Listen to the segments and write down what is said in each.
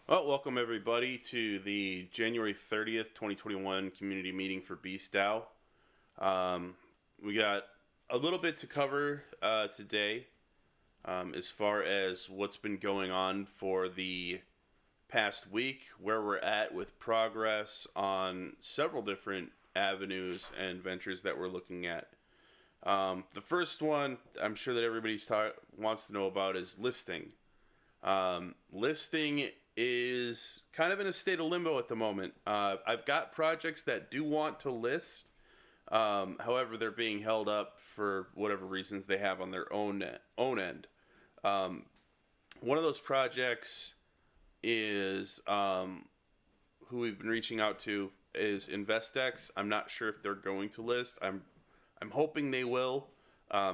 Well, welcome everybody to the January 30th, 2021 community meeting for Beast DAO. We got a little bit to cover today as far as what's been going on for the past week, where we're at with progress on several different avenues and ventures that we're looking at. The first one I'm sure that wants to know about is listing. Listing is kind of in a state of limbo at the moment. I've got projects that do want to list, however, they're being held up for whatever reasons they have on their own end. Um, One of those projects is who we've been reaching out to is InvestX. I'm not sure if they're going to list. I'm hoping they will,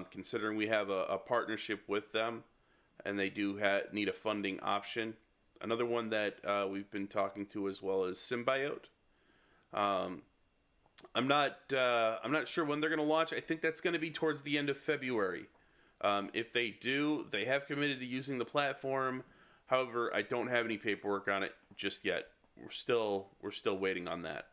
considering we have a partnership with them and they do need a funding option. Another one that we've been talking to as well is Symbiote. Um, I'm not sure when they're going to launch. I think that's going to be towards the end of February. If they do, they have committed to using the platform. However, I don't have any paperwork on it just yet. We're still waiting on that.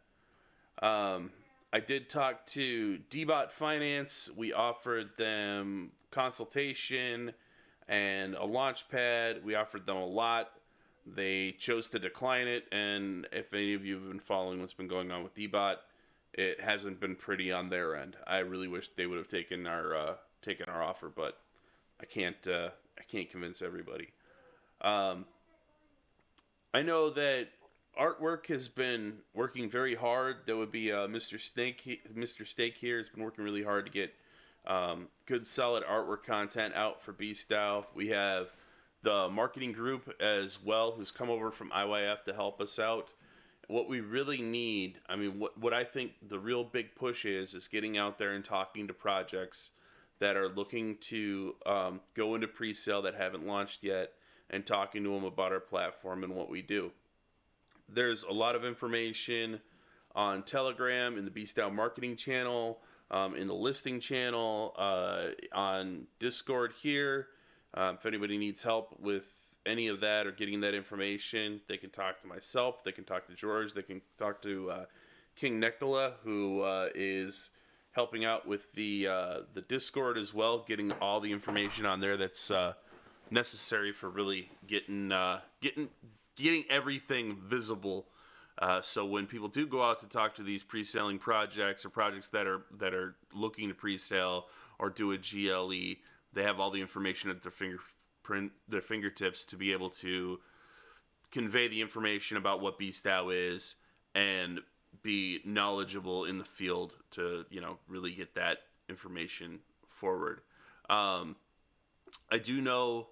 I did talk to Dbot Finance. We offered them consultation and a launch pad. We offered them a lot. They chose to decline it, and if any of you have been following what's been going on with Dbot, it hasn't been pretty on their end. I really wish they would have taken our offer, but I can't convince everybody. Um, I know that artwork has been working very hard. There would be Mr. Steak here has been working really hard to get good, solid artwork content out for BSTOW. We have the marketing group as well, who's come over from IYF to help us out. What we really need, I mean, what I think the real big push is getting out there and talking to projects that are looking to go into pre-sale that haven't launched yet, and talking to them about our platform and what we do. There's a lot of information on Telegram, in the BSTOW marketing channel, in the listing channel, on Discord here. If anybody needs help with any of that or getting that information, they can talk to myself, they can talk to George, they can talk to King Nectala, who is helping out with the Discord as well, getting all the information on there that's necessary for really getting everything visible. So when people do go out to talk to these pre-selling projects or projects that are looking to pre-sale or do a GLE, they have all the information at their fingertips to be able to convey the information about what BSTOW is and be knowledgeable in the field to really get that information forward. I do know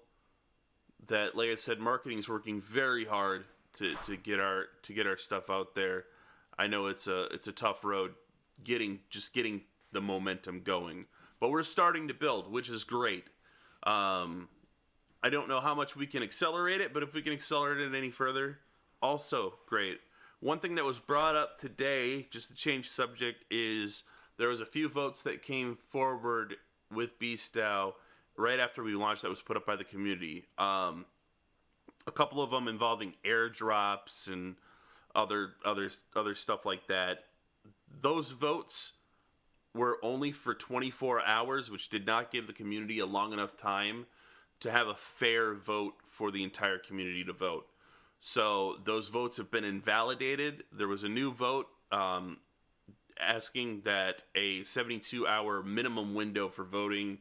that, like I said, marketing is working very hard to get our stuff out there. I know it's a tough road getting the momentum going, but we're starting to build, which is great. I don't know how much we can accelerate it, but if we can accelerate it any further, also great. One thing that was brought up today, just to change subject, is there was a few votes that came forward with BSTOW right after we launched that was put up by the community. A couple of them involving airdrops and other stuff like that. Those votes were only for 24 hours, which did not give the community a long enough time to have a fair vote for the entire community to vote. So those votes have been invalidated. There was a new vote asking that a 72-hour minimum window for voting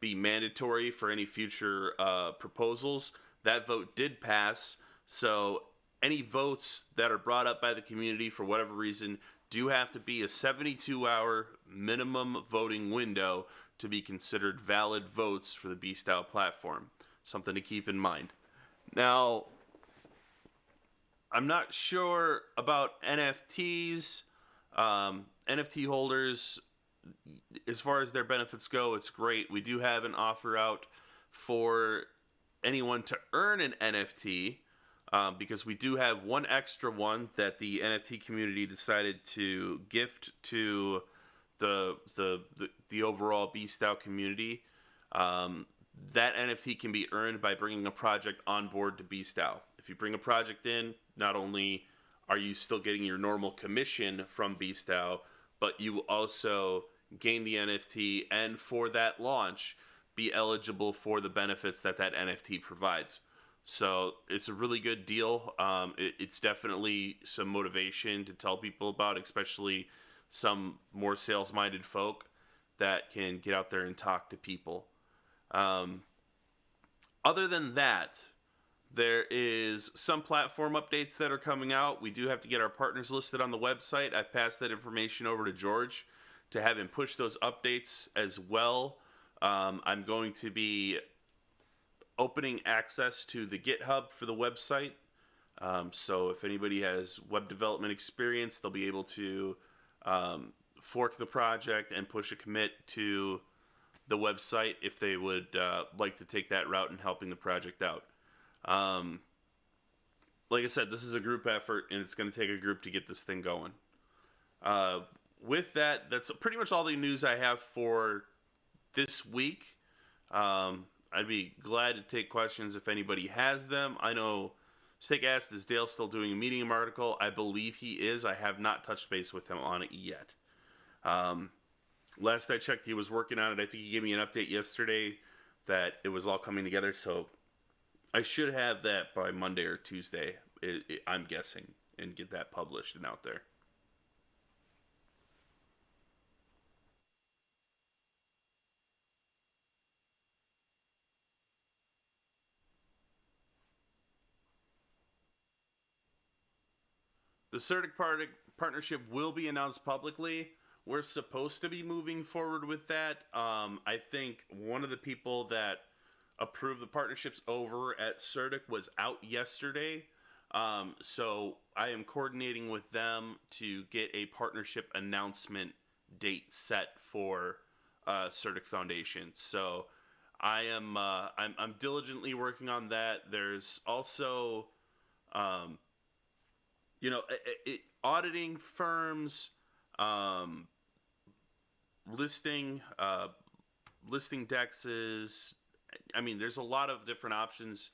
be mandatory for any future proposals. That vote did pass. So any votes that are brought up by the community for whatever reason do have to be a 72-hour minimum voting window to be considered valid votes for the BSTOW platform. Something to keep in mind. Now, I'm not sure about NFTs. NFT holders, as far as their benefits go, it's great. We do have an offer out for anyone to earn an NFT, because we do have one extra one that the NFT community decided to gift to the overall BSTOW community. That NFT can be earned by bringing a project on board to BSTOW. If you bring a project in, not only are you still getting your normal commission from Beast DAO, but you also gain the NFT, and for that launch, be eligible for the benefits that that NFT provides. So it's a really good deal. It's definitely some motivation to tell people about, especially some more sales-minded folk that can get out there and talk to people. Um, Other than that, there is some platform updates that are coming out. We do have to get our partners listed on the website. I've passed that information over to George to have him push those updates as well. I'm going to be opening access to the GitHub for the website. So if anybody has web development experience, they'll be able to fork the project and push a commit to the website if they would like to take that route in helping the project out. Like I said, this is a group effort, and it's going to take a group to get this thing going. With that, that's pretty much all the news I have for this week. I'd be glad to take questions if anybody has them. I know Steak asked, is Dale still doing a Medium article? I believe he is. I have not touched base with him on it yet. Last I checked, he was working on it. I think he gave me an update yesterday that it was all coming together, so I should have that by Monday or Tuesday, I'm guessing, and get that published and out there. The Certic partnership will be announced publicly. We're supposed to be moving forward with that. I think one of the people that approved the partnerships over at Certic was out yesterday. So I am coordinating with them to get a partnership announcement date set for Certic Foundation. So I'm diligently working on that. There's also um, auditing firms, um, listing listing dexes. I mean, there's a lot of different options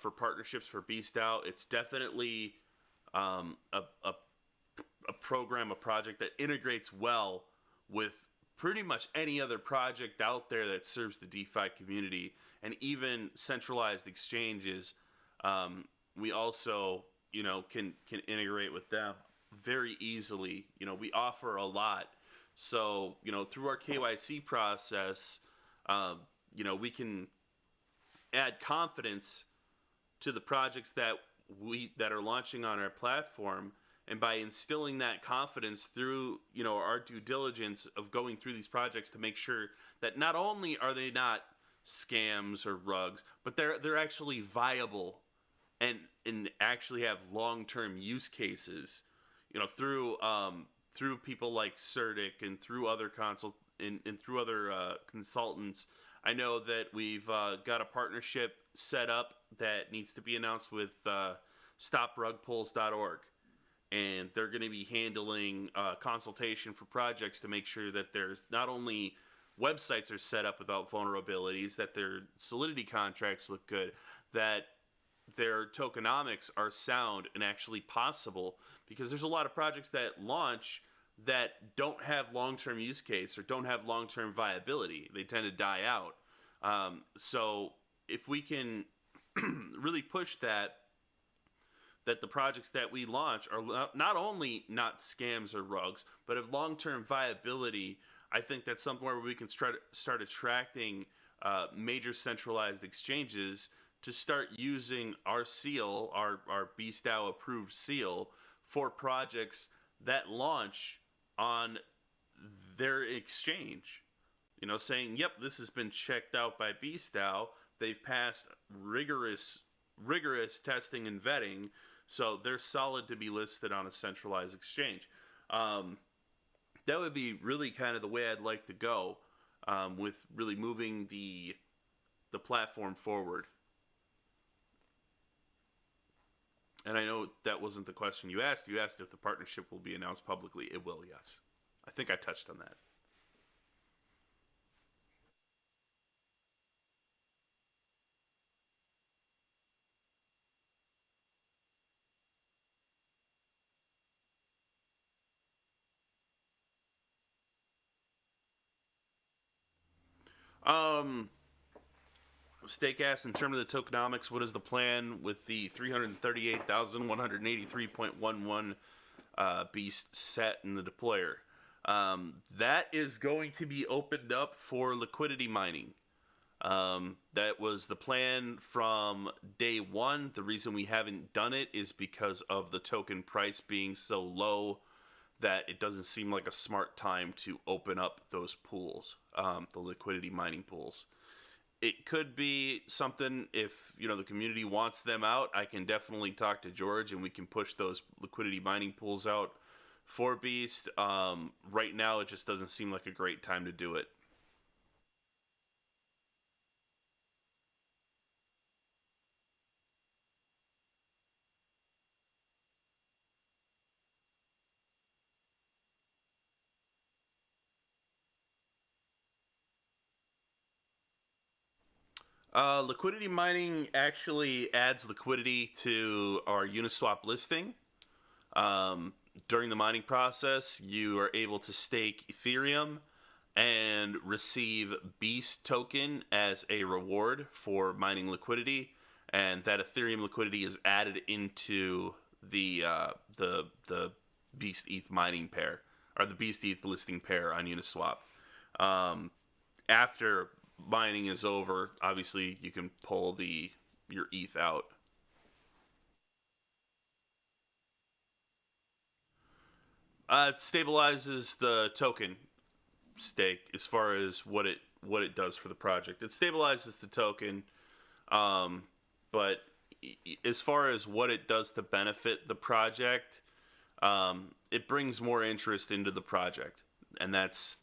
for partnerships for Beast Out. It's definitely a program, a project that integrates well with pretty much any other project out there that serves the DeFi community, and even centralized exchanges. We also, can integrate with them very easily. We offer a lot, so through our KYC process, we can add confidence to the projects that are launching on our platform, and by instilling that confidence through our due diligence of going through these projects to make sure that not only are they not scams or rugs, but they're actually viable and actually have long-term use cases, through people like Certic and through other and through other consultants. I know that we've got a partnership set up that needs to be announced with StopRugPulls.org, and they're going to be handling consultation for projects to make sure that there's not only websites are set up without vulnerabilities, that their Solidity contracts look good, that their tokenomics are sound and actually possible, because there's a lot of projects that launch that don't have long-term use case or don't have long-term viability. They tend to die out. So if we can really push that the projects that we launch are not only not scams or rugs, but have long-term viability, I think that's somewhere where we can start attracting major centralized exchanges to start using our seal, our Beast DAO approved seal, for projects that launch on their exchange. Saying, yep, this has been checked out by Beast DAO. They've passed rigorous testing and vetting, so they're solid to be listed on a centralized exchange. That would be really kind of the way I'd like to go, with really moving the platform forward. And I know that wasn't the question you asked. You asked if the partnership will be announced publicly. It will, yes. I think I touched on that. Um, Steakass, in terms of the tokenomics, what is the plan with the 338,183.11 beast set in the deployer? That is going to be opened up for liquidity mining. That was the plan from day one. The reason we haven't done it is because of the token price being so low that it doesn't seem like a smart time to open up those pools, the liquidity mining pools. It could be something if the community wants them out. I can definitely talk to George and we can push those liquidity mining pools out for Beast. Right now, it just doesn't seem like a great time to do it. Liquidity mining actually adds liquidity to our Uniswap listing. Um, During the mining process, you are able to stake Ethereum and receive Beast token as a reward for mining liquidity, and that Ethereum liquidity is added into the Beast ETH mining pair or the Beast ETH listing pair on Uniswap. Um, After mining is over, obviously you can pull the your ETH out. It stabilizes the token stake as far as what it does for the project. It stabilizes the token, um, but as far as what it does to benefit the project, it brings more interest into the project, and that's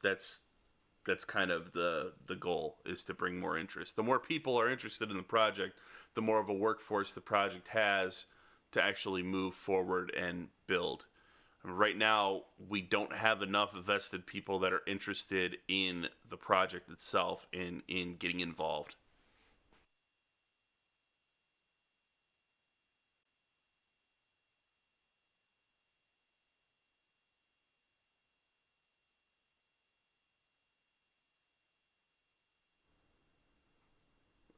kind of the goal is to bring more interest. The more people are interested in the project, the more of a workforce the project has to actually move forward and build. Right now, we don't have enough vested people that are interested in the project itself in getting involved.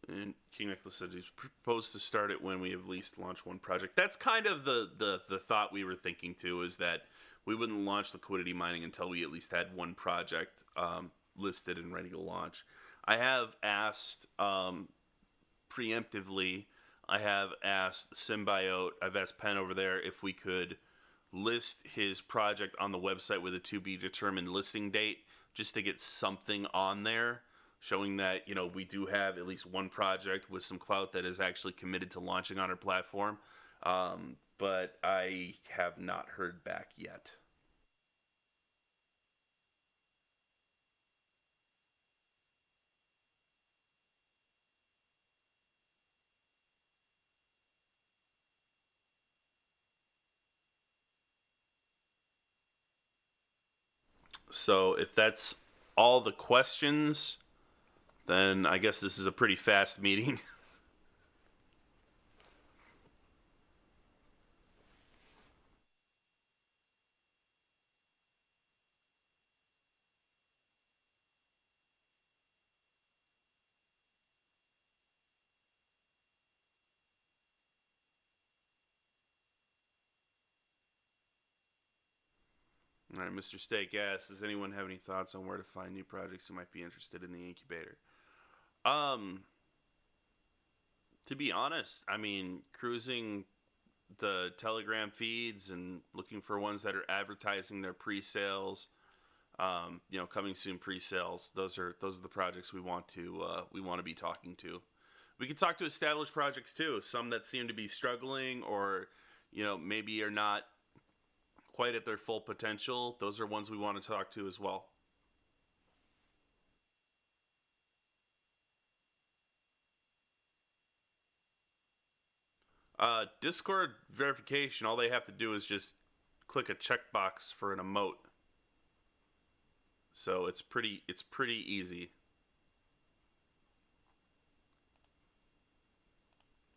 And King Nicholas said he's proposed to start it when we have at least launched one project. That's kind of the thought we were thinking too, is that we wouldn't launch liquidity mining until we at least had one project listed and ready to launch. I have asked preemptively. I have asked Symbiote. I've asked Penn over there if we could list his project on the website with a to be determined listing date, just to get something on there showing that we do have at least one project with some clout that is actually committed to launching on our platform. But I have not heard back yet. So if that's all the questions, then I guess this is a pretty fast meeting. All right, Mr. Steak asks, does anyone have any thoughts on where to find new projects who might be interested in the incubator? Um, to be honest, I mean, cruising the Telegram feeds and looking for ones that are advertising their pre-sales, coming soon pre-sales. Those are the projects we want to be talking to. We can talk to established projects too, some that seem to be struggling or maybe are not quite at their full potential. Those are ones we want to talk to as well. Discord verification, all they have to do is just click a checkbox for an emote. So it's pretty easy.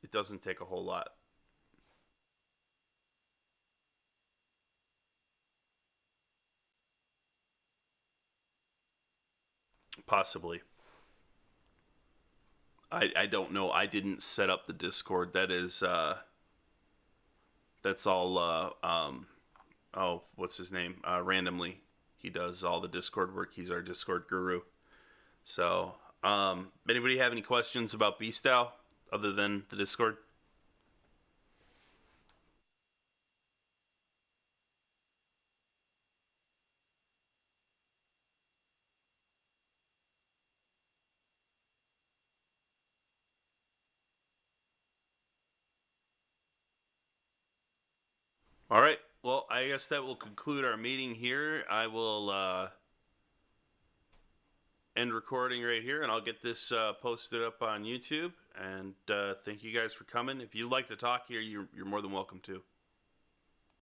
It doesn't take a whole lot, possibly. I don't know. I didn't set up the Discord. That's all oh, what's his name? Randomly. He does all the Discord work. He's our Discord guru. So, anybody have any questions about Beast DAO other than the Discord? All right. Well, I guess that will conclude our meeting here. I will end recording right here, and I'll get this posted up on YouTube. And thank you guys for coming. If you'd like to talk here, you're more than welcome to.